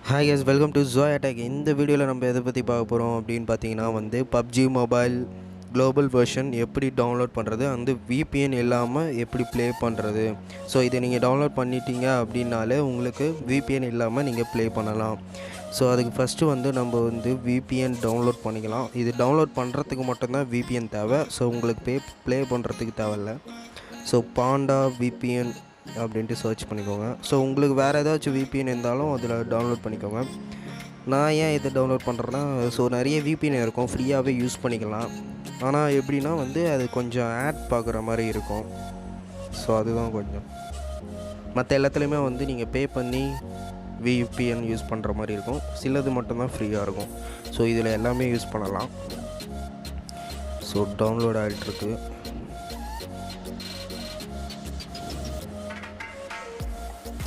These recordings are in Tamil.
Hi guys, welcome to Joy attack. இந்த வீடியோவில் நம்ம எதை பற்றி பார்க்க போகிறோம் அப்படின்னு பார்த்தீங்கன்னா பப்ஜி மொபைல் குளோபல் வெர்ஷன் எப்படி டவுன்லோட் பண்ணுறது, விபிஎன் இல்லாமல் எப்படி ப்ளே பண்ணுறது. ஸோ இதை நீங்கள் டவுன்லோட் பண்ணிட்டீங்க அப்படின்னாலே உங்களுக்கு விபிஎன் இல்லாமல் நீங்கள் ப்ளே பண்ணலாம். ஸோ அதுக்கு ஃபஸ்ட்டு நம்ம விபிஎன் டவுன்லோட் பண்ணிக்கலாம். இது டவுன்லோட் பண்ணுறதுக்கு மட்டும்தான் விபிஎன் தேவை. ஸோ உங்களுக்கு ப்ளே பண்ணுறதுக்கு தேவையில்ல. ஸோ பாண்டா விபிஎன் அப்படின்ட்டு சர்ச் பண்ணிக்கோங்க. ஸோ உங்களுக்கு வேறு ஏதாச்சும் விபிஎன் இருந்தாலும் அதில் டவுன்லோட் பண்ணிக்கோங்க. நான் ஏன் இதை டவுன்லோட் பண்ணுறேன்னா, ஸோ நிறைய விபிஎன் இருக்கும், ஃப்ரீயாகவே யூஸ் பண்ணிக்கலாம். ஆனால் எப்படின்னா அது கொஞ்சம் ஆட் பார்க்குற மாதிரி இருக்கும். ஸோ அதுதான் கொஞ்சம் மற்ற எல்லாத்துலேயுமே நீங்கள் பே பண்ணி விபிஎன் யூஸ் பண்ணுற மாதிரி இருக்கும். சிலது மட்டும்தான் ஃப்ரீயாக இருக்கும். ஸோ இதில் எல்லாமே யூஸ் பண்ணலாம். ஸோ டவுன்லோட் ஆகிட்டுருக்கு.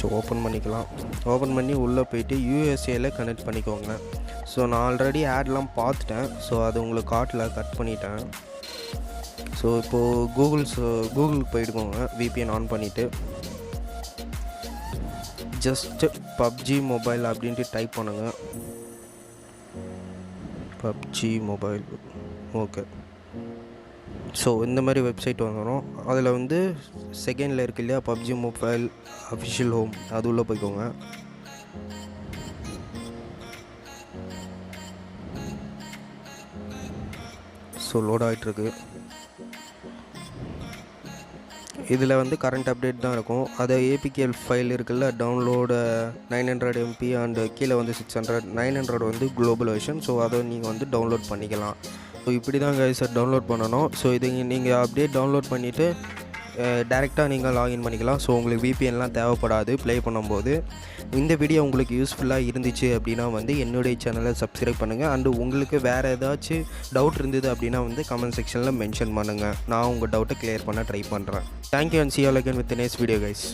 ஸோ ஓப்பன் பண்ணிக்கலாம். ஓப்பன் பண்ணி உள்ளே போய்ட்டு யூஎஸ்ஏல கனெக்ட் பண்ணிக்கோங்க. ஸோ நான் ஆல்ரெடி ஆட்லாம் பார்த்துட்டேன். ஸோ அது உங்களுக்கு காட்டில் கட் பண்ணிட்டேன். ஸோ இப்போது கூகுளுக்கு போயிடுக்கோங்க. விபிஎன் ஆன் பண்ணிவிட்டு ஜஸ்ட்டு பப்ஜி மொபைல் அப்படின்ட்டு டைப் பண்ணுங்கள். PUBG mobile okay. ஸோ இந்த மாதிரி வெப்சைட் வந்துடும். அதில் செகண்டில் இருக்கு இல்லையா, பப்ஜி மொபைல் அஃபிஷியல் ஹோம், அது உள்ளே போய்க்கோங்க. ஸோ லோட் ஆகிட்டுருக்கு. இதில் கரண்ட் அப்டேட் தான் இருக்கும். அதை ஏபிகேஎல் ஃபைல் இருக்குல்ல, டவுன்லோடு 900 MB அண்டு கீழே 600. 900 குளோபல் வெர்ஷன். ஸோ அதை நீங்கள் டவுன்லோட் பண்ணிக்கலாம். ஸோ இப்படி தான் கைஸ் டவுன்லோட் பண்ணணும். ஸோ இது நீங்கள் அப்படியே டவுன்லோட் பண்ணிவிட்டு டேரெக்டாக நீங்கள் லாகின் பண்ணிக்கலாம். ஸோ உங்களுக்கு விபிஎன்லாம் தேவைப்படாது ப்ளே பண்ணும்போது. இந்த வீடியோ உங்களுக்கு யூஸ்ஃபுல்லாக இருந்துச்சு அப்படின்னா என்னுடைய சேனலை சப்ஸ்கிரைப் பண்ணுங்கள். அண்டு உங்களுக்கு வேறு ஏதாச்சும் டவுட் இருந்தது அப்படின்னா கமெண்ட் செக்ஷனில் மென்ஷன் பண்ணுங்கள். நான் உங்கள் டவுட்டை கிளியர் பண்ண ட்ரை பண்ணுறேன். Thank you and see you again with the next video guys.